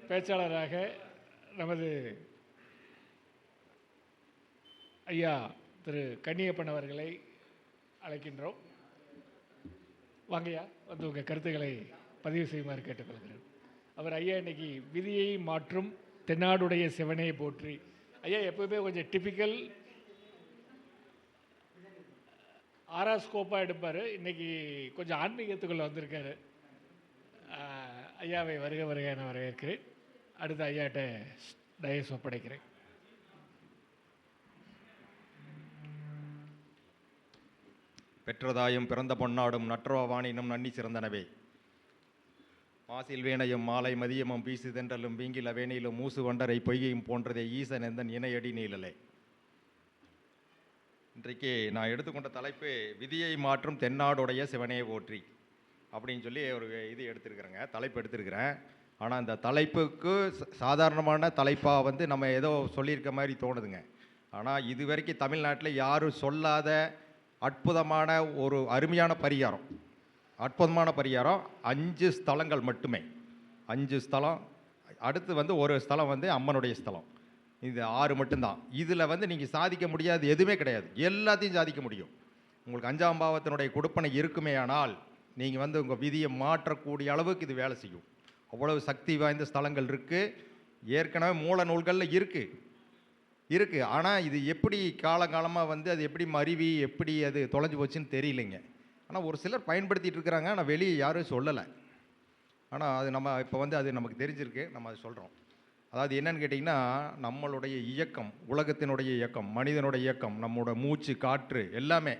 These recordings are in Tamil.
பேச்சாளராக நமது ஐயா திரு கன்னியப்பன் அவர்களை அழைக்கின்றோம். வாங்கய்யா, வந்து உங்கள் கருத்துக்களை பதிவு செய்யுமாறு கேட்டுக்கொள்கிறேன். அவர் ஐயா இன்னைக்கு விதியை மாற்றும் தென்னாடுடைய சிவனை போற்றி. ஐயா எப்பவுமே கொஞ்சம் டிபிக்கல் ஆராஸ்கோப்பாக எடுப்பார். இன்னைக்கு கொஞ்சம் ஆன்மீகத்துக்குள்ளே வந்திருக்காரு. ஐயாவை வருக வருக என வரவேற்கிறேன். அடுத்த ஐயாட்ட டயஸ் ஒப்படைக்கிறேன். பெற்றதாயும் பிறந்த பொன்னாடும் நற்றவானினும் நன்னி சிறந்தனவே. மாசில் வேணையும் மாலை மதியமும் பீசு தென்றலும் வீங்கில வேணையிலும் மூசு வண்டரை பொய்கையும் போன்றதே ஈசன் எந்தன் இணையடி நீழலே. இன்றைக்கு நான் எடுத்துக்கொண்ட தலைப்பு விதியை மாற்றும் தென்னாடுடைய சிவனையை போற்றி அப்படின்னு சொல்லி ஒரு இது எடுத்துருக்குறேங்க, தலைப்பு எடுத்துருக்கிறேன். ஆனால் இந்த தலைப்புக்கு சாதாரணமான தலைப்பாக வந்து நம்ம ஏதோ சொல்லியிருக்க மாதிரி தோணுதுங்க. ஆனால் இது வரைக்கும் தமிழ்நாட்டில் யாரும் சொல்லாத அற்புதமான ஒரு அருமையான பரிகாரம், அற்புதமான பரிகாரம். 5 ஸ்தலங்கள் மட்டுமே, 5 ஸ்தலம். அடுத்து வந்து ஒரு ஸ்தலம் வந்து அம்மனுடைய ஸ்தலம். இது 6 மட்டும்தான். இதில் வந்து நீங்கள் சாதிக்க முடியாது எதுவுமே கிடையாது, எல்லாத்தையும் சாதிக்க முடியும். உங்களுக்கு 5ஆம் பாவத்தினுடைய கொடுப்பனை இருக்குமே ஆனால் நீங்கள் வந்து உங்கள் விதியை மாற்றக்கூடிய அளவுக்கு இது வேலை செய்யும். அவ்வளவு சக்தி வாய்ந்த ஸ்தலங்கள் இருக்குது. ஏற்கனவே மூல நூல்களில் இருக்குது. ஆனால் இது எப்படி காலங்காலமாக வந்து அது எப்படி மருவி எப்படி அது தொலைஞ்சு போச்சுன்னு தெரியலைங்க. ஆனால் ஒரு சிலர் பயன்படுத்திகிட்டு இருக்கிறாங்க, ஆனால் வெளியே யாரும் சொல்லலை. ஆனால் அது நம்ம இப்போ வந்து அது நமக்கு தெரிஞ்சிருக்கு, நம்ம அதை சொல்கிறோம். அதாவது என்னன்னு கேட்டிங்கன்னா, நம்மளுடைய இயக்கம், உலகத்தினுடைய இயக்கம், மனிதனுடைய இயக்கம், நம்மளோட மூச்சு காற்று எல்லாமே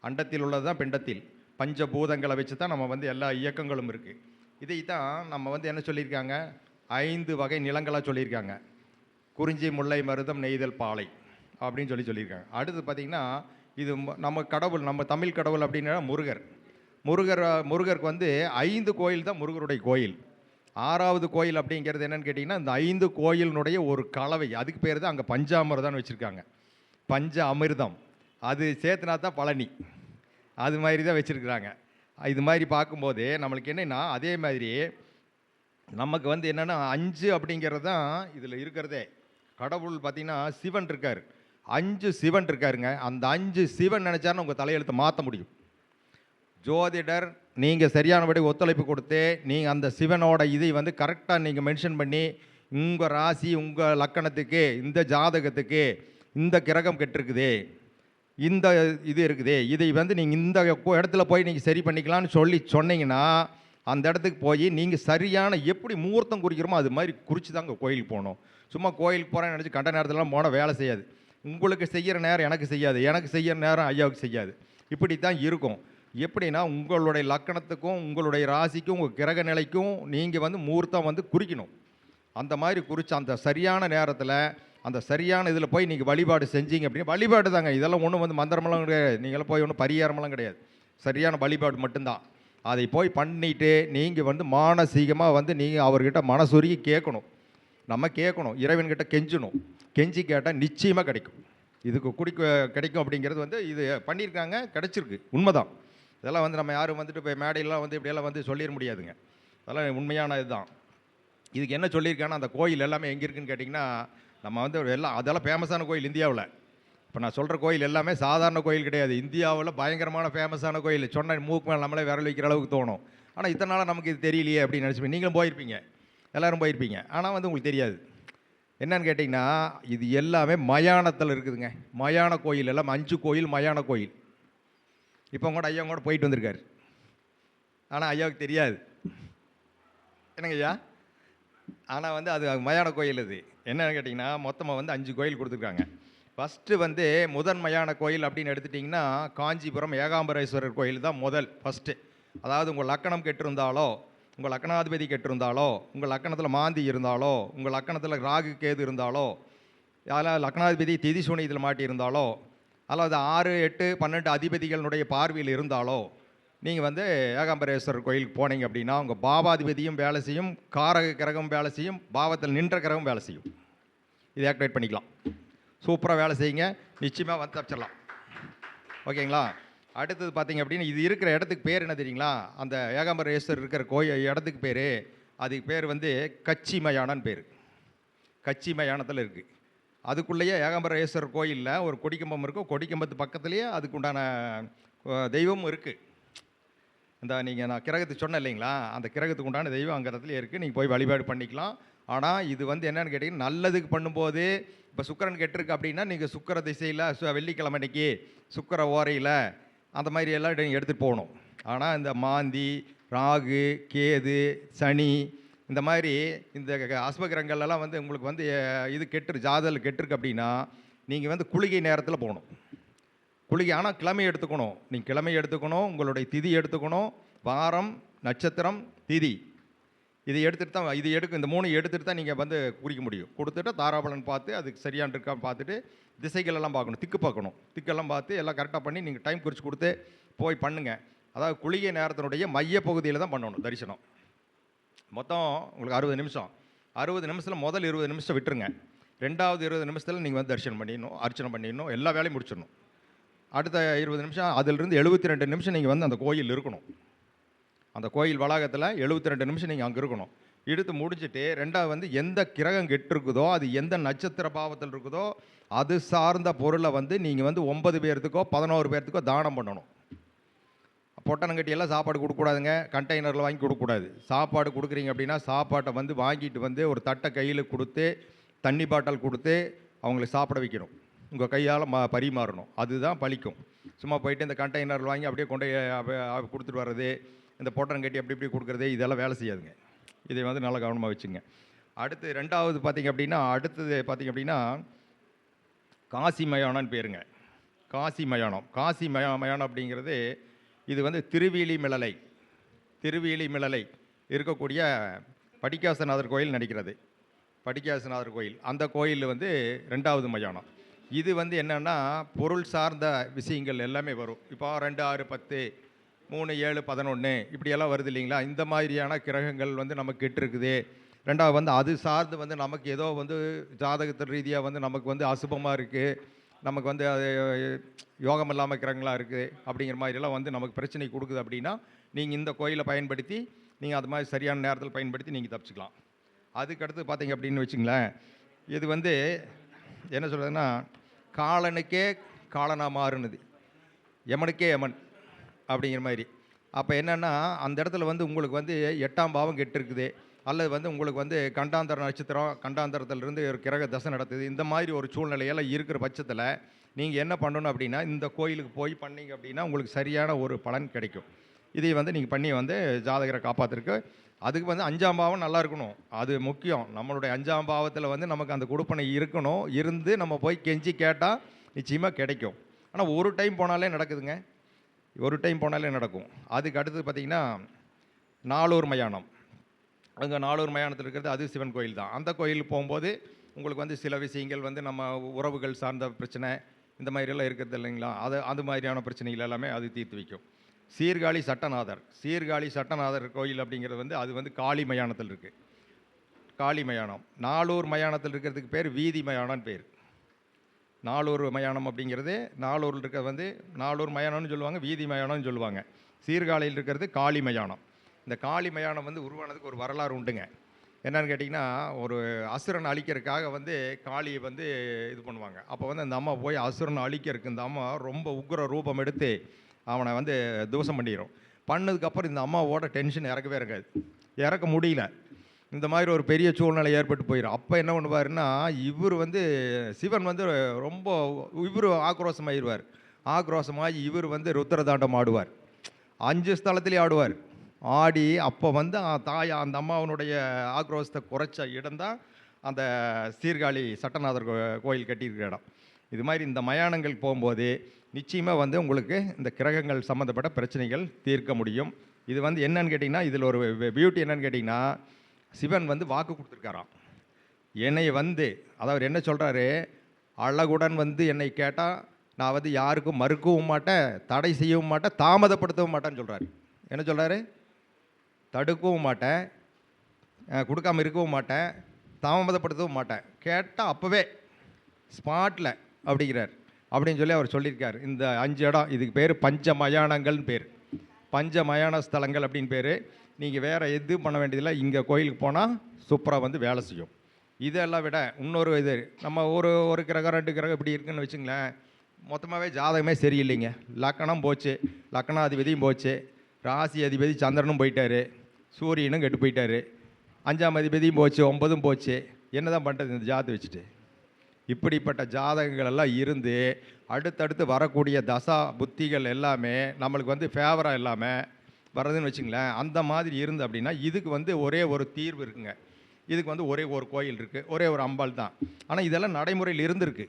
அண்டத்தில் உள்ளது தான் பிண்டத்தில். பஞ்சபூதங்களை வச்சு தான் நம்ம வந்து எல்லா இயக்கங்களும் இருக்குது. இதை தான் நம்ம வந்து என்ன சொல்லியிருக்காங்க, 5 வகை நிலங்களாக சொல்லியிருக்காங்க. குறிஞ்சி முல்லை மருதம் நெய்தல் பாலை அப்படின்னு சொல்லியிருக்காங்க. அடுத்து பார்த்திங்கன்னா, இது நம்ம கடவுள், நம்ம தமிழ் கடவுள் அப்படின்னா முருகருக்கு வந்து 5 கோயில் தான் முருகருடைய கோயில். 6வது கோயில் அப்படிங்கிறது என்னென்னு கேட்டிங்கன்னா, இந்த 5 கோயிலினுடைய ஒரு கலவை. அதுக்கு பேர் தான் அங்கே பஞ்சாமிர்தம்னு வச்சுருக்காங்க. பஞ்ச அமிர்தம் அது சேர்த்துனா தான் பழனி, அது மாதிரி தான் வச்சுருக்குறாங்க. இது மாதிரி பார்க்கும்போது நம்மளுக்கு என்னென்னா, அதே மாதிரி நமக்கு வந்து என்னென்னா 5 அப்படிங்கிறது தான் இதில் இருக்கிறதே. கடவுள் பார்த்திங்கன்னா சிவன் இருக்கார், 5 சிவன் இருக்காருங்க. அந்த 5 சிவன் நினச்சாருன்னு உங்கள் தலையெழுத்தை மாற்ற முடியும். ஜோதிடர் நீங்கள் சரியானபடி ஒத்துழைப்பு கொடுத்து நீங்கள் அந்த சிவனோட இதை வந்து கரெக்டாக நீங்கள் மென்ஷன் பண்ணி, உங்கள் ராசி உங்கள் லக்கணத்துக்கு இந்த ஜாதகத்துக்கு இந்த கிரகம் கெட்டிருக்குது, இந்த இது இருக்குது, இதை வந்து நீங்கள் இந்த இடத்துல போய் நீங்கள் சரி பண்ணிக்கலான்னு சொன்னீங்கன்னா, அந்த இடத்துக்கு போய் நீங்கள் சரியான எப்படி முகூர்த்தம் குறிக்கிறோமோ அது மாதிரி குறித்து தாங்க கோயிலுக்கு போகணும். சும்மா கோயிலுக்கு போகிறேன்னு நினச்சி கண்ட நேரத்துலலாம் போனால் வேலை செய்யாது. உங்களுக்கு செய்கிற நேரம் எனக்கு செய்யாது, எனக்கு செய்கிற நேரம் ஐயாவுக்கு செய்யாது. இப்படி தான் இருக்கும். எப்படின்னா, உங்களுடைய லக்கணத்துக்கும் உங்களுடைய ராசிக்கும் உங்கள் கிரக நிலைக்கும் நீங்கள் வந்து முகூர்த்தம் வந்து குறிக்கணும். அந்த மாதிரி குறித்து அந்த சரியான நேரத்தில் அந்த சரியான இதில் போய் நீங்கள் வழிபாடு செஞ்சீங்க அப்படின்னா, வழிபாடு தாங்க, இதெல்லாம் ஒன்றும் வந்து மந்திரமெல்லாம் கிடையாது, நீங்களாம் போய் ஒன்றும் பரிகாரமெல்லாம் கிடையாது, சரியான வழிபாடு மட்டும்தான். அதை போய் பண்ணிவிட்டு நீங்கள் வந்து மானசீகமாக வந்து நீங்கள் அவர்கிட்ட மனசுருகி கேட்கணும். நம்ம கேட்கணும், இறைவன்கிட்ட கெஞ்சணும். கெஞ்சி கேட்டால் நிச்சயமாக கிடைக்கும். இதுக்கு கிடைக்கும் அப்படிங்கிறது வந்து இது பண்ணியிருக்காங்க, கிடச்சிருக்கு, உண்மைதான். இதெல்லாம் வந்து நம்ம யாரும் வந்துட்டு இப்போ மேடையெல்லாம் வந்து இப்படியெல்லாம் வந்து சொல்லிட முடியாதுங்க. அதெல்லாம் உண்மையான இதுதான். இதுக்கு என்ன சொல்லியிருக்காங்கன்னா, அந்த கோயில் எல்லாமே எங்கே இருக்குதுன்னு கேட்டிங்கன்னா, நம்ம வந்து அதெல்லாம் ஃபேமஸான கோயில் இந்தியாவில். இப்போ நான் சொல்கிற கோயில் எல்லாமே சாதாரண கோயில் கிடையாது, இந்தியாவில் பயங்கரமான ஃபேமஸான கோயில். சொன்ன மூக்கு மேலே நம்மளே விரல் வைக்கிற அளவுக்கு தோணும். ஆனால் இத்தனை நாளாக நமக்கு இது தெரியலையே அப்படின்னு நினச்சிப்பேன். நீங்களும் போயிருப்பீங்க, எல்லோரும் போயிருப்பீங்க. ஆனால் வந்து உங்களுக்கு தெரியாது. என்னன்னு கேட்டிங்கன்னா, இது எல்லாமே மயானத்தில் இருக்குதுங்க. மயான கோயில் எல்லாம் 5 கோயில் மயான கோயில். இப்போ கூட ஐயா கூட போயிட்டு வந்திருக்காரு, ஆனால் ஐயாவுக்கு தெரியாது. என்னங்க ஐயா? ஆனால் வந்து அது மயான கோயில். அது என்னன்னு கேட்டிங்கன்னா, மொத்தமாக வந்து 5 கோயில் கொடுத்துருக்காங்க. ஃபஸ்ட்டு வந்து முதன்மையான கோயில் அப்படின்னு எடுத்துட்டிங்கன்னா, காஞ்சிபுரம் ஏகாம்பரேஸ்வரர் கோயில் தான் ஃபஸ்ட்டு. அதாவது உங்கள் லக்கணம் கெட்டிருந்தாலோ, உங்கள் லக்கணாதிபதி கெட்டிருந்தாலோ, உங்கள் லக்கணத்தில் மாந்தி இருந்தாலோ, உங்கள் லக்கணத்தில் ராகு கேது இருந்தாலோ, அதனால் லக்கணாதிபதி திதி சூனியத்தில் மாட்டியிருந்தாலோ, அல்லது 6, 8, 12 அதிபதிகளுடைய பார்வையில் இருந்தாலோ, நீங்கள் வந்து ஏகாம்பரேஸ்வரர் கோயிலுக்கு போனீங்க அப்படின்னா, உங்கள் பாவாதிபதியும் வேலை செய்யும், காரக கிரகம் வேலை செய்யும், பாவத்தில் நின்ற கிரகம் வேலை செய்யும். இதை ஆக்டிவேட் பண்ணிக்கலாம். சூப்பராக வேலை செய்யுங்க, நிச்சயமாக வந்து தப்பிச்சிடலாம். ஓகேங்களா? அடுத்தது பார்த்தீங்க அப்படின்னா, இது இருக்கிற இடத்துக்கு பேர் என்ன தெரியுங்களா? அந்த ஏகாம்பரேஸ்வரர் இருக்கிற இடத்துக்கு பேர் அதுக்கு பேர் வந்து கச்சி மயானம்னு பேர். கச்சி மயானத்தில் இருக்குது. அதுக்குள்ளேயே ஏகாம்பரேஸ்வரர் கோயிலில் ஒரு கொடிக்கம்பம் இருக்கும். கொடிக்கம்பத்து பக்கத்துலேயே அதுக்கு உண்டான தெய்வமும் இருக்குது. இந்த நீங்கள் நான் கிரகத்துக்கு சொன்னேன் இல்லைங்களா, அந்த கிரகத்துக்கு உண்டான தெய்வம் அங்கே இடத்துலையே இருக்குது. நீங்கள் போய் வழிபாடு பண்ணிக்கலாம். ஆனால் இது வந்து என்னென்னு கேட்டிங்கன்னா, நல்லதுக்கு பண்ணும்போது இப்போ சுக்கிரன் கெட்டிருக்கு அப்படின்னா நீங்கள் சுக்கிர திசையில் வெள்ளிக்கிழமை அன்னைக்கு சுக்கிர ஓரையில் அந்த மாதிரி எல்லாம் நீங்கள் எடுத்துகிட்டு போகணும். ஆனால் இந்த மாந்தி, ராகு, கேது, சனி இந்த மாதிரி இந்த அசுபகிரகங்கள்லாம் வந்து உங்களுக்கு வந்து இது ஜாதகத்தில் கெட்டிருக்கு அப்படின்னா நீங்கள் வந்து குளிகை நேரத்தில் போகணும். குளிகை ஆனால் கிழமை எடுத்துக்கணும். நீங்கள் கிழமை எடுத்துக்கணும், உங்களுடைய திதி எடுத்துக்கணும், வாரம், நட்சத்திரம், திதி இதை எடுத்துகிட்டு தான் இந்த 3 எடுத்துகிட்டு தான் நீங்கள் வந்து குறிக்க முடியும். கொடுத்துட்டு தாராபலன் பார்த்து அதுக்கு சரியான இருக்கான்னு பார்த்துட்டு திசைகளெல்லாம் பார்க்கணும், திக்கு பார்க்கணும். திக்கெல்லாம் பார்த்து எல்லாம் கரெக்டாக பண்ணி நீங்கள் டைம் குறித்து கொடுத்து போய் பண்ணுங்கள். அதாவது குளிகை நேரத்தினுடைய மைய பகுதியில் தான் பண்ணணும் தரிசனம். மொத்தம் உங்களுக்கு 60 நிமிஷம். 60 நிமிஷத்தில் முதல் 20 நிமிஷம் விட்டுருங்க. ரெண்டாவது 20 நிமிஷத்தில் நீங்கள் வந்து தரிசனம் பண்ணிடணும், அர்ச்சனை பண்ணிடணும், எல்லா வேலையும் முடிச்சிடணும். அடுத்த 20 நிமிஷம் அதிலிருந்து 72 நிமிஷம் நீங்கள் வந்து அந்த கோயில் இருக்கணும். அந்த கோயில் வளாகத்தில் 72 நிமிஷம் நீங்கள் அங்கே இருக்கணும். எடுத்து முடிச்சுட்டு ரெண்டாவது வந்து எந்த கிரகம் கெட்டிருக்குதோ அது எந்த நட்சத்திர பாவத்தில் இருக்குதோ அது சார்ந்த பொருளை வந்து நீங்கள் வந்து 9 பேர்த்துக்கோ 11 பேர்த்துக்கோ தானம் பண்ணணும். பொட்டனங்கட்டியெல்லாம் சாப்பாடு கொடுக்கக்கூடாதுங்க. கண்டெய்னரில் வாங்கி கொடுக்கக்கூடாது. சாப்பாடு கொடுக்குறீங்க அப்படின்னா சாப்பாட்டை வந்து வாங்கிட்டு வந்து ஒரு தட்டை கையில் கொடுத்து தண்ணி பாட்டில் கொடுத்து அவங்களுக்கு சாப்பிட வைக்கணும். உங்கள் கையால் பரிமாறணும். அதுதான் பலிக்கும். சும்மா போயிட்டு இந்த கண்டெய்னர் வாங்கி அப்படியே கொண்டு கொடுத்துட்டு வர்றது, இந்த பொட்டனங்கட்டி அப்படி இப்படி கொடுக்குறது இதெல்லாம் வேலை செய்யாதுங்க. இதை வந்து நல்லா கவனமாக வச்சுங்க. அடுத்து ரெண்டாவது பார்த்திங்க அப்படின்னா காசி மயானம்னு பேருங்க. காசி மயானம் அப்படிங்கிறது இது வந்து திருவேலிமிழலை இருக்கக்கூடிய படிக்காசநாதர் கோயில் நடிக்கிறது. படிக்காசநாதர் கோயில் அந்த கோயில் வந்து 2வது மயானம். இது வந்து என்னென்னா பொருள் சார்ந்த விஷயங்கள் எல்லாமே வரும். இப்போ 2, 6, 10, 3, 7, 11 இப்படியெல்லாம் வருது இல்லைங்களா. இந்த மாதிரியான கிரகங்கள் வந்து நமக்கு கெட்டிருக்குது. ரெண்டாவது வந்து அது சார்ந்து வந்து நமக்கு ஏதோ வந்து ஜாதகத்தின் ரீதியாக வந்து நமக்கு வந்து அசுபமாக இருக்குது, நமக்கு வந்து அது யோகம் இல்லாமல் கிரகங்களாக இருக்குது அப்படிங்கிற மாதிரியெல்லாம் வந்து நமக்கு பிரச்சனை கொடுக்குது அப்படின்னா நீங்கள் இந்த கோயிலை பயன்படுத்தி நீங்கள் அது மாதிரி சரியான நேரத்தில் பயன்படுத்தி நீங்கள் தப்பிச்சுக்கலாம். அதுக்கடுத்து பார்த்தீங்க அப்படின்னு வச்சுங்களேன், இது வந்து என்ன சொல்கிறதுன்னா காலனுக்கே காலனாக மாறுனது, எமனுக்கே எமன் அப்படிங்கிற மாதிரி. அப்போ என்னென்னா அந்த இடத்துல வந்து உங்களுக்கு வந்து 8ஆம் பாவம் கெட்டிருக்குது, அல்லது வந்து உங்களுக்கு வந்து கண்டாந்தர நட்சத்திரம் கண்டாந்தரத்துலேருந்து ஒரு கிரக தசை நடத்துது, இந்த மாதிரி ஒரு சூழ்நிலையெல்லாம் இருக்கிற பட்சத்தில் நீங்கள் என்ன பண்ணணும் அப்படின்னா இந்த கோயிலுக்கு போய் பண்ணிங்க அப்படின்னா உங்களுக்கு சரியான ஒரு பலன் கிடைக்கும். இதை வந்து நீங்கள் பண்ணி வந்து ஜாதகரை காப்பாற்றுருக்கு. அதுக்கு வந்து 5ஆம் பாவம் நல்லா இருக்கணும், அது முக்கியம். நம்மளுடைய 5ஆம் பாவத்தில் வந்து நமக்கு அந்த கொடுப்பனை இருக்கணும். இருந்து நம்ம போய் கெஞ்சி கேட்டால் நிச்சயமாக கிடைக்கும். ஆனால் ஒரு டைம் போனாலே நடக்குதுங்க, ஒரு டைம் போனாலே நடக்கும். அதுக்கு அடுத்தது பார்த்திங்கன்னா நாலூர் மயானம். அங்கே நாலூர் மயானத்தில் இருக்கிறது அது சிவன் கோயில் தான். அந்த கோயிலுக்கு போகும்போது உங்களுக்கு வந்து சில விஷயங்கள் வந்து நம்ம உறவுகள் சார்ந்த பிரச்சனை இந்த மாதிரியெல்லாம் இருக்கிறது இல்லைங்களா, அது மாதிரியான பிரச்சனைகள் எல்லாமே அது தீர்த்து வைக்கும். சீர்காழி சட்டநாதர் கோயில் அப்படிங்கிறது வந்து அது வந்து காளி மயானத்தில் இருக்குது. காளி மயானம். நாலூர் மயானத்தில் இருக்கிறதுக்கு பேர் வீதி மயானம்னு பேர். நாலூர் மயானம் அப்படிங்கிறது நாலூரில் இருக்கிறது வந்து நாலூர் மயானம்னு சொல்லுவாங்க, வீதி மயானம்னு சொல்லுவாங்க. சீர்காழியில் இருக்கிறது காளி மயானம். இந்த காளி மயானம் வந்து உருவானதுக்கு ஒரு வரலாறு உண்டுங்க. என்னன்னு கேட்டிங்கன்னா ஒரு அசுரன் அழிக்கிறதுக்காக வந்து காளியை வந்து இது பண்ணுவாங்க. அப்போ வந்து அந்த அம்மா போய் அசுரனை அழிக்கிறதுக்கு இந்த அம்மா ரொம்ப உக்ர ரூபம் எடுத்து அவனை வந்து தோஷம் பண்ணிடும். பண்ணதுக்கப்புறம் இந்த அம்மாவோட டென்ஷன் இறக்க முடியல. இந்த மாதிரி ஒரு பெரிய சூழ்நிலை ஏற்பட்டு போயிடும். அப்போ என்ன பண்ணுவாருன்னா இவர் வந்து சிவன் வந்து ரொம்ப ஆக்ரோஷமாகிடுவார். ஆக்ரோஷமாகி இவர் வந்து ருத்ரதாண்டம் ஆடுவார். 5 ஸ்தலத்திலே ஆடுவார். ஆடி அப்போ வந்து அந்த அம்மாவனுடைய ஆக்ரோஷத்தை குறைச்ச இடம்தான் அந்த சீர்காழி சட்டநாதர் கோயில் கட்டியிருக்கிற இடம். இது மாதிரி இந்த மயானங்கள் போகும்போது நிச்சயமாக வந்து உங்களுக்கு இந்த கிரகங்கள் சம்மந்தப்பட்ட பிரச்சனைகள் தீர்க்க முடியும். இது வந்து என்னன்னு கேட்டிங்கன்னா இதில் ஒரு பியூட்டி என்னன்னு கேட்டிங்கன்னா சிவன் வந்து வாக்கு கொடுத்துருக்காராம். என்னை வந்து அதாவது என்ன சொல்கிறாரு, அழகுடன் வந்து என்னை கேட்டால் நான் வந்து யாருக்கும் மறுக்கவும் மாட்டேன், தடை செய்யவும் மாட்டேன், தாமதப்படுத்தவும் மாட்டேன்னு சொல்கிறாரு. என்ன சொல்கிறாரு, தடுக்கவும் மாட்டேன், கொடுக்காமல் இருக்கவும் மாட்டேன், தாமதப்படுத்தவும் மாட்டேன், கேட்டால் அப்போவே ஸ்பாட்டில் அப்படிங்கிறார். அப்படின்னு சொல்லி அவர் சொல்லியிருக்கார். இந்த 5 இடம் இதுக்கு பேர் பஞ்ச மயானங்கள்னு பேர். பஞ்ச மயான ஸ்தலங்கள் அப்படின்னு பேர். நீங்கள் வேறு எதுவும் பண்ண வேண்டியதில்லை. இங்கே கோயிலுக்கு போனால் சூப்பராக வந்து வேலை செய்யும். இதெல்லாம் விட இன்னொரு இது, நம்ம ஒரு கிரகம் 2 கிரகம் இப்படி இருக்குன்னு வச்சுங்களேன், மொத்தமாகவே ஜாதகமே சரியில்லைங்க. லக்கணம் போச்சு, லக்கணாதிபதியும் போச்சு, ராசி அதிபதி சந்திரனும் போயிட்டார், சூரியனும் கெட்டு போயிட்டார், 5ஆம் அதிபதியும் போச்சு, 9ம் போச்சு. என்ன தான் பண்ணுறது இந்த ஜாதகத்தை வச்சுட்டு? இப்படிப்பட்ட ஜாதகங்கள் எல்லாம் இருந்து அடுத்தடுத்து வரக்கூடிய தசா புத்திகள் எல்லாமே நம்மளுக்கு வந்து ஃபேவராக இல்லாமல் வர்றதுன்னு வச்சுங்களேன். அந்த மாதிரி இருந்து அப்படின்னா இதுக்கு வந்து ஒரே ஒரு தீர்வு இருக்குங்க. இதுக்கு வந்து ஒரே ஒரு கோயில் இருக்குது, ஒரே ஒரு அம்பாள் தான். ஆனால் இதெல்லாம் நடைமுறையில் இருந்திருக்கு.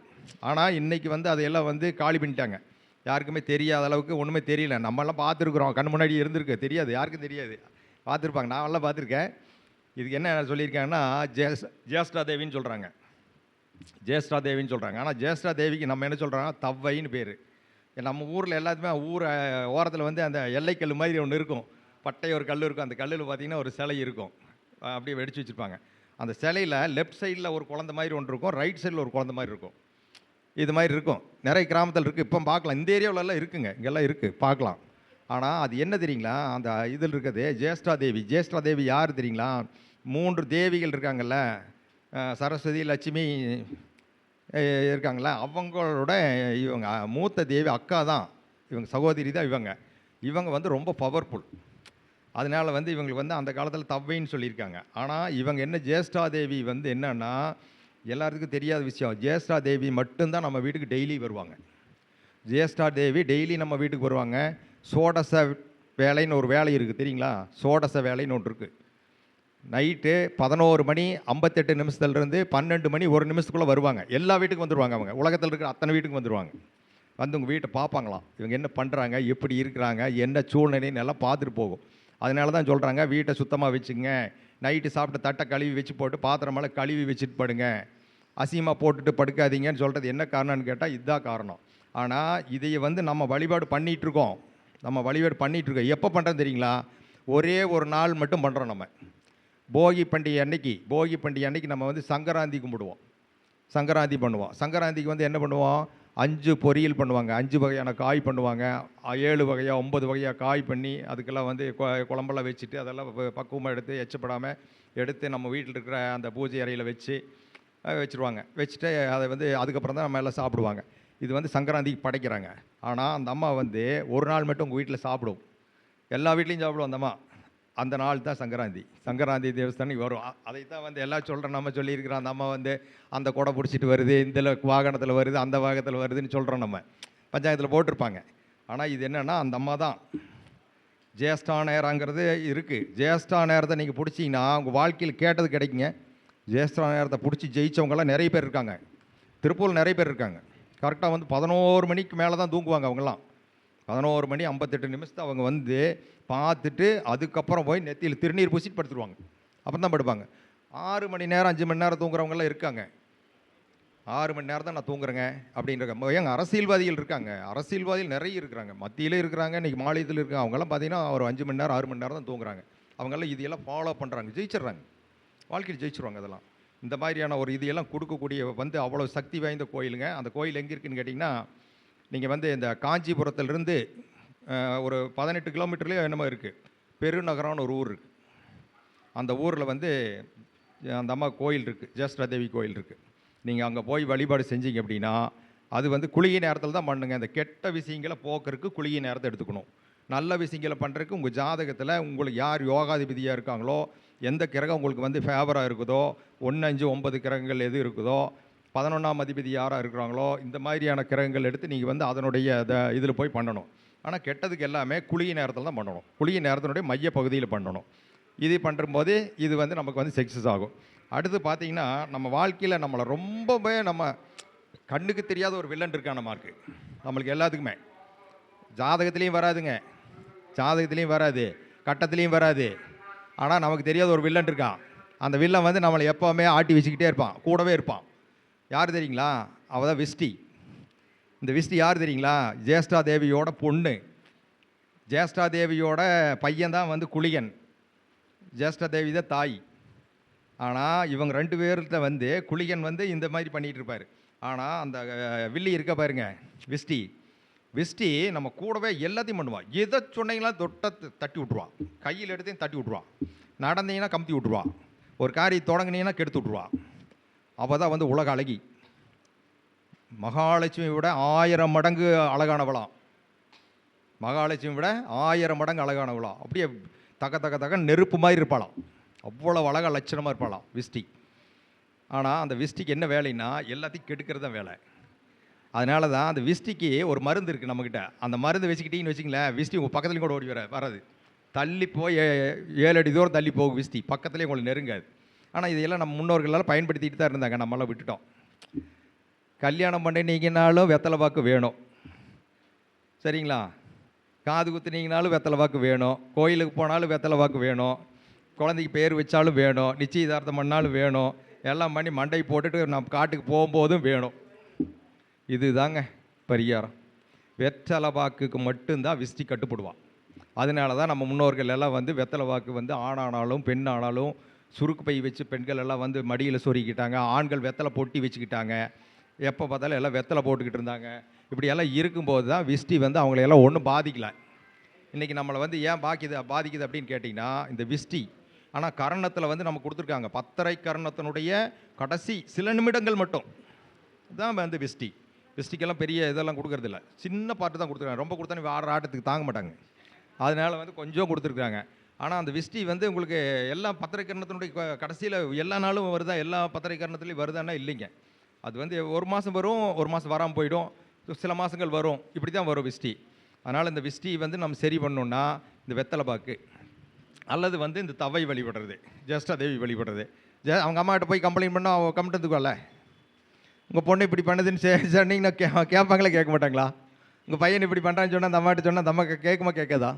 ஆனால் இன்றைக்கி வந்து அதையெல்லாம் வந்து காலி பண்ணிட்டாங்க. யாருக்குமே தெரியாத அளவுக்கு ஒன்றுமே தெரியல. நம்மளாம் பார்த்துருக்குறோம், கண் முன்னாடி இருந்திருக்கு, தெரியாது, யாருக்கும் தெரியாது. பார்த்துருப்பாங்க, நான்லாம் பார்த்துருக்கேன். இதுக்கு என்ன சொல்லியிருக்காங்கன்னா ஜேஷ்டா தேவின்னு சொல்கிறாங்க. ஜேஷ்டா தேவின்னு சொல்கிறாங்க. ஆனால் ஜேஷ்டா தேவிக்கு நம்ம என்ன சொல்கிறோம், தவ்வைன்னு பேர். நம்ம ஊரில் எல்லாத்துமே ஊர் ஓரத்தில் வந்து அந்த எல்லைக்கல் மாதிரி ஒன்று இருக்கும், பட்டை ஒரு கல் இருக்கும். அந்த கல்லில் பார்த்திங்கன்னா ஒரு சிலை இருக்கும், அப்படியே வெடிச்சு வச்சுருப்பாங்க. அந்த சிலையில் லெஃப்ட் சைடில் ஒரு குழந்தை மாதிரி ஒன்று இருக்கும், ரைட் சைடில் ஒரு குழந்தை மாதிரி இருக்கும். இது மாதிரி இருக்கும், நிறைய கிராமத்தில் இருக்குது. இப்போ பார்க்கலாம், இந்த ஏரியாவிலலாம் இருக்குங்க, இங்கெல்லாம் இருக்குது, பார்க்கலாம். ஆனால் அது என்ன தெரியுங்களா, அந்த இதில் இருக்கிறது ஜேஷ்டா தேவி. ஜேஷ்டா தேவி யார் தெரியுங்களா? 3 தேவிகள் இருக்காங்கல்ல, சரஸ்வதி, லட்சுமி இருக்காங்களா, அவங்களோட இவங்க மூத்த தேவி அக்கா தான், இவங்க சகோதரி தான். இவங்க வந்து ரொம்ப பவர்ஃபுல். அதனால் வந்து இவங்களுக்கு வந்து அந்த காலத்தில் தவ்வைன்னு சொல்லியிருக்காங்க. ஆனால் இவங்க என்ன, ஜேஷ்டா தேவி வந்து என்னன்னா எல்லாத்துக்கும் தெரியாத விஷயம், ஜேஷ்டா தேவி மட்டும்தான் நம்ம வீட்டுக்கு டெய்லி வருவாங்க. ஜேஷ்டா தேவி டெய்லி நம்ம வீட்டுக்கு வருவாங்க. சோடச வேலைன்னு ஒரு வேலை இருக்குது தெரியுங்களா? சோடச வேலைன்னு ஒன்று இருக்குது. நைட்டு 11 மணி 58 நிமிஷத்துலேருந்து 12 மணி 1 நிமிஷத்துக்குள்ளே வருவாங்க. எல்லா வீட்டுக்கும் வந்துடுவாங்க. அவங்க உலகத்தில் இருக்கிற அத்தனை வீட்டுக்கும் வந்துடுவாங்க. வந்து உங்கள் வீட்டை பார்ப்பாங்களாம், இவங்க என்ன பண்ணுறாங்க, எப்படி இருக்கிறாங்க, என்ன சூழ்நிலைன்னு எல்லாம் பார்த்துட்டு போகும். அதனால தான் சொல்கிறாங்க, வீட்டை சுத்தமாக வச்சுங்க, நைட்டு சாப்பிட்டு தட்டை கழுவி வச்சு போட்டு பாத்திரமெல்லாம் கழுவி வச்சுட்டு படுங்க, அசிங்கமாக போட்டுட்டு படுக்காதீங்கன்னு சொல்கிறது என்ன காரணம்னு கேட்டால் இதுதான் காரணம். ஆனால் இதை வந்து நம்ம வழிபாடு பண்ணிகிட்ருக்கோம். எப்போ பண்ணுறோம் தெரியுங்களா? ஒரே ஒரு நாள் மட்டும் பண்ணுறோம். நம்ம போகி பண்டிகை அன்னைக்கு நம்ம வந்து சங்கராந்தி கும்பிடுவோம், சங்கராந்தி பண்ணுவோம். சங்கராந்திக்கு வந்து என்ன பண்ணுவோம், 5 பொரியல் பண்ணுவாங்க, 5 வகையான காய் பண்ணுவாங்க, 7 வகையாக 9 வகையாக காய் பண்ணி அதுக்கெல்லாம் வந்து குழம்பெல்லாம் வச்சுட்டு அதெல்லாம் பக்குவமாக எடுத்து எச்சப்படாமல் எடுத்து நம்ம வீட்டில் இருக்கிற அந்த பூஜை அறையில் வச்சுருவாங்க. வச்சுட்டு அதை வந்து அதுக்கப்புறம் தான் நம்ம எல்லாம் சாப்பிடுவாங்க. இது வந்து சங்கராந்திக்கு படைக்கிறாங்க. ஆனால் அந்த அம்மா வந்து ஒரு நாள் மட்டும் உங்கள் வீட்டில் சாப்பிடும், எல்லா வீட்லேயும் சாப்பிடுவோம் அந்த அம்மா. அந்த நாள் தான் சங்கராந்தி தேவஸ்தானத்துக்கு வரும். அதை தான் வந்து எல்லாம் சொல்கிறோம், நம்ம சொல்லியிருக்கிறோம். அந்த அம்மா வந்து அந்த கொடை பிடிச்சிட்டு வருது, இந்த வாகனத்தில் வருது, அந்த வாகனத்தில் வருதுன்னு சொல்கிறோம், நம்ம பஞ்சாயத்தில் போட்டிருப்பாங்க. ஆனால் இது என்னென்னா அந்த அம்மா தான். ஜேஷ்டா நேரங்கிறது இருக்குது. ஜேஷ்டா நேரத்தை நீங்கள் பிடிச்சிங்கன்னா உங்கள் வாழ்க்கையில் கேட்டது கிடைக்குங்க. ஜேஷ்டா நேரத்தை பிடிச்சி ஜெயித்தவங்கெல்லாம் நிறைய பேர் இருக்காங்க. திருப்பூரில் நிறைய பேர் இருக்காங்க. கரெக்டாக வந்து 11 மணிக்கு மேலே தான் தூங்குவாங்க. அவங்கெல்லாம் 11 மணி 58 நிமிஷத்தை அவங்க வந்து பார்த்துட்டு அதுக்கப்புறம் போய் நெத்தியில் திருநீர் பூசிட்டு படுத்துருவாங்க. அப்புறம் தான் படுப்பாங்க. 6 மணி நேரம் 5 மணி நேரம் தூங்குறவங்களாம் இருக்காங்க. 6 மணி நேரம் தான் நான் தூங்குறேங்க அப்படின்ற ஏங்க அரசியல்வாதிகள் இருக்காங்க, அரசியல்வாதிகள் நிறைய இருக்கிறாங்க, மத்தியிலே இருக்கிறாங்க, இன்றைக்கி மாநிலத்தில் இருக்காங்க. அவங்கெல்லாம் பார்த்தீங்கன்னா ஒரு 5 மணி நேரம் 6 மணி நேரம் தான் தூங்குறாங்க. அவங்கெல்லாம் இதையெல்லாம் ஃபாலோ பண்ணுறாங்க, ஜெயிச்சிடுறாங்க, வாழ்க்கையில் ஜெயிச்சிருவாங்க. அதெல்லாம் இந்த மாதிரியான ஒரு இதையெல்லாம் கொடுக்கக்கூடிய வந்து அவ்வளோ சக்தி வாய்ந்த கோயிலுங்க. அந்த கோயில் எங்கே இருக்குதுன்னு கேட்டிங்கன்னா, நீங்கள் வந்து இந்த காஞ்சிபுரத்துலேருந்து ஒரு 18 கிலோமீட்டர்லேயே என்னமோ இருக்குது, பெருநகரம்னு ஒரு ஊர் இருக்குது. அந்த ஊரில் வந்து அந்த அம்மா கோயில் இருக்குது, ஜேஷ்டா தேவி கோயில் இருக்குது. நீங்கள் அங்கே போய் வழிபாடு செஞ்சீங்க அப்படின்னா அது வந்து குளிகை நேரத்தில் தான் பண்ணுங்க. இந்த கெட்ட விஷயங்களை போக்குறதுக்கு குளிகை நேரத்தை எடுத்துக்கணும். நல்ல விஷயங்களை பண்ணுறதுக்கு உங்கள் ஜாதகத்தில் உங்களுக்கு யார் யோகாதிபதியாக இருக்காங்களோ, எந்த கிரகம் உங்களுக்கு வந்து ஃபேவராக இருக்குதோ, 1, 5, 9 கிரகங்கள் எது இருக்குதோ, 11ஆம் அதிபதி யாராக இருக்கிறாங்களோ, இந்த மாதிரியான கிரகங்கள் எடுத்து நீங்கள் வந்து அதனுடைய இதில் போய் பண்ணணும். ஆனால் கெட்டதுக்கு எல்லாமே குளிகை நேரத்தில் தான் பண்ணணும். குளிகை நேரத்தினுடைய மைய பகுதியில் பண்ணணும். இது பண்ணும்போது இது வந்து நமக்கு வந்து சக்ஸஸ் ஆகும். அடுத்து பார்த்தீங்கன்னா, நம்ம வாழ்க்கையில் நம்மளை ரொம்பவே நம்ம கண்ணுக்கு தெரியாத ஒரு வில்லன் இருக்கான் நமக்கு, நம்மளுக்கு எல்லாத்துக்குமே. ஜாதகத்துலேயும் வராதுங்க, ஜாதகத்துலேயும் வராது, கட்டத்துலேயும் வராது. ஆனால் நமக்கு தெரியாத ஒரு வில்லன் இருக்கான். அந்த வில்லன் வந்து நம்மளை எப்போவுமே ஆட்டி வச்சுக்கிட்டே இருப்பான், கூடவே இருப்பான். யார் தெரியுங்களா? அவள் தான் விஷ்டி. இந்த விஷ்டி யார் தெரியுங்களா? ஜேஷ்டா தேவியோட பொண்ணு. ஜேஷ்டா தேவியோட பையன் தான் வந்து குளிகன், ஜேஷ்டா தேவி தான் தாய். ஆனால் இவங்க 2 பேர்கிட்ட வந்து குளிகன் வந்து இந்த மாதிரி பண்ணிகிட்டு இருப்பார். ஆனால் அந்த வில்லி இருக்க பாருங்க, விஷ்டி, விஷ்டி நம்ம கூடவே எல்லாத்தையும் பண்ணுவான். எதை சொன்னீங்களா தட்டி விட்ருவான். கையில் எடுத்தையும் தட்டி விட்ருவான். நடந்தீங்கன்னா கமுத்தி விட்ருவான். ஒரு காரியம் தொடங்குனீங்கன்னா கெடுத்து விட்ருவான். அவள் தான் வந்து உலக அழகி. மகாலட்சுமியை விட 1000 மடங்கு அழகானவளாம். மகாலட்சுமி விட 1000 மடங்கு அழகானவளாம். அப்படியே தக தக தக நெருப்பு மாதிரி இருப்பாளாம். அவ்வளோ அழகாக லட்சணமாக இருப்பாளாம் விஷ்டி. ஆனால் அந்த விஷ்டிக்கு என்ன வேலைன்னா எல்லாத்தையும் கெடுக்கிறது தான் வேலை. அதனால தான் அந்த விஷ்டிக்கு ஒரு மருந்து இருக்குது நம்மக்கிட்ட. அந்த மருந்து வச்சுக்கிட்டீங்கன்னு வச்சிங்களேன், விஷ்டி உங்கள் பக்கத்துலேயும் கூட ஓடி வராது. தள்ளி போய் 7 அடி தூரம் தள்ளி போகும் விஷ்டி. பக்கத்துலேயே உங்களுக்கு நெருங்காது. ஆனால் இதையெல்லாம் நம்ம முன்னோர்களெல்லாம் பயன்படுத்திட்டு தான் இருந்தாங்க. நம்மளாம் விட்டுட்டோம். கல்யாணம் பண்ணினீங்கனாலும் வெத்தலை பாக்கு வேணும், சரிங்களா? காது குத்துனீங்கனாலும் வெத்தலை பாக்கு வேணும். கோயிலுக்கு போனாலும் வெத்தலை பாக்கு வேணும். குழந்தைக்கு பேர் வச்சாலும் வேணும். நிச்சயதார்த்தம் பண்ணாலும் வேணும். எல்லாம் பண்ணி மண்டை போட்டுட்டு நம்ம காட்டுக்கு போகும்போதும் வேணும். இது தாங்க பரிகாரம். வெத்தலை பாக்குக்கு மட்டும்தான் விஷ்டி கட்டுப்படுவான். அதனால தான் நம்ம முன்னோர்கள் எல்லாம் வந்து வெத்தலை பாக்கு வந்து ஆணானாலும் பெண்ணானாலும் சுருக்கு பை வச்சு பெண்கள் எல்லாம் வந்து மடியில் சொருக்கிட்டாங்க. ஆண்கள் வெத்தலை பொட்டி வச்சுக்கிட்டாங்க. எப்போ பார்த்தாலும் எல்லாம் வெத்தலை போட்டுக்கிட்டு இருந்தாங்க. இப்படியெல்லாம் இருக்கும்போது தான் விஷ்டி வந்து அவங்களையெல்லாம் ஒன்றும் பாதிக்கலை. இன்றைக்கி நம்மளை வந்து ஏன் பாதிக்குது அப்படின்னு கேட்டிங்கன்னா இந்த விஷ்டி. ஆனால் கரணத்தில் வந்து நம்ம கொடுத்துருக்காங்க. 10 கரணத்தினுடைய கடைசி சில நிமிடங்கள் மட்டும் தான் வந்து விஷ்டி. விஷ்டிக்கெல்லாம் பெரிய இதெல்லாம் கொடுக்கறதில்ல. சின்ன பாட்டு தான் கொடுத்துருக்காங்க. ரொம்ப கொடுத்தா ஆடுற ஆட்டத்துக்கு தாங்க மாட்டாங்க. அதனால் வந்து கொஞ்சம் கொடுத்துருக்காங்க. ஆனால் அந்த விஷ்டி வந்து உங்களுக்கு எல்லா 10 கரணத்தினுடைய கடைசியில் எல்லா நாளும் வருதா, எல்லா 10 கரணத்துலேயும் வருதான்னா இல்லைங்க. அது வந்து ஒரு மாதம் வரும், ஒரு மாதம் வராமல் போயிடும், சில மாதங்கள் வரும். இப்படி தான் வரும் விஷ்டி. அதனால் இந்த விஷ்டி வந்து நம்ம சரி பண்ணணுன்னா இந்த வெத்தலை பாக்கு அல்லது வந்து இந்த தவை வழிபடுறது, ஜேஷ்டா தேவி வழிபடுறது. அவங்க அம்மாகிட்ட போய் கம்ப்ளைண்ட் பண்ணால் அவங்க கம்ப்ளைண்ட்டுக்குவல்ல. உங்கள் பொண்ணு இப்படி பண்ணுதுன்னு சொன்னீங்கன்னா கேட்பாங்களே, கேட்க மாட்டாங்களா? உங்கள் பையன் இப்படி பண்ணுறான்னு சொன்னால் அந்த அம்மாட்ட சொன்னால் அந்த அம்மா கேட்குமா கேட்காதா?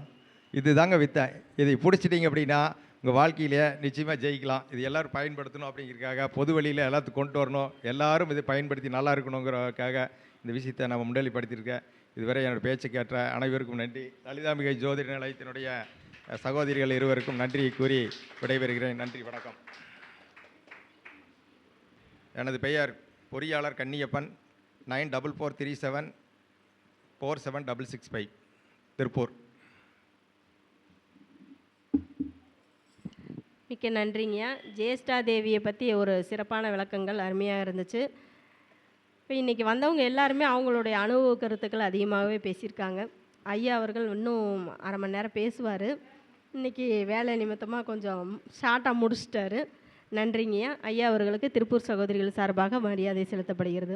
இது தாங்க வித்தை. இதை பிடிச்சிட்டிங்க அப்படின்னா உங்கள் வாழ்க்கையிலே நிச்சயமாக ஜெயிக்கலாம். இது எல்லோரும் பயன்படுத்தணும் அப்படிங்கிறதுக்காக, பொது வழியில் எல்லாத்துக்கும் கொண்டு வரணும், எல்லோரும் இதை பயன்படுத்தி நல்லா இருக்கணுங்கிறதுக்காக இந்த விஷயத்தை நம்ம முன்னிலைப்படுத்தியிருக்கேன். இதுவரை என்னோடய பேச்சை கேட்ட அனைவருக்கும் நன்றி. லலிதாம்பிகை ஜோதிட நிலையத்தினுடைய சகோதரிகள் இருவருக்கும் நன்றியை கூறி விடைபெறுகிறேன். நன்றி, வணக்கம். எனது பெயர் பொறியாளர் கன்னியப்பன். 9443747665 திருப்பூர். மிக்க நன்றிங்கய்யா. ஜேஷ்டா தேவியை பற்றி ஒரு சிறப்பான விளக்கங்கள் அருமையாக இருந்துச்சு. இப்போ இன்றைக்கி வந்தவங்க எல்லாருமே அவங்களுடைய அனுபவ கருத்துக்கள் அதிகமாகவே பேசியிருக்காங்க. ஐயா அவர்கள் இன்னும் அரை மணி நேரம் பேசுவார். இன்றைக்கி வேலை நிமித்தமாக கொஞ்சம் ஷார்ட்டாக முடிச்சிட்டாரு. நன்றிங்கய்யா. ஐயா அவர்களுக்கு திருப்பூர் சகோதரிகள் சார்பாக மரியாதை செலுத்தப்படுகிறது.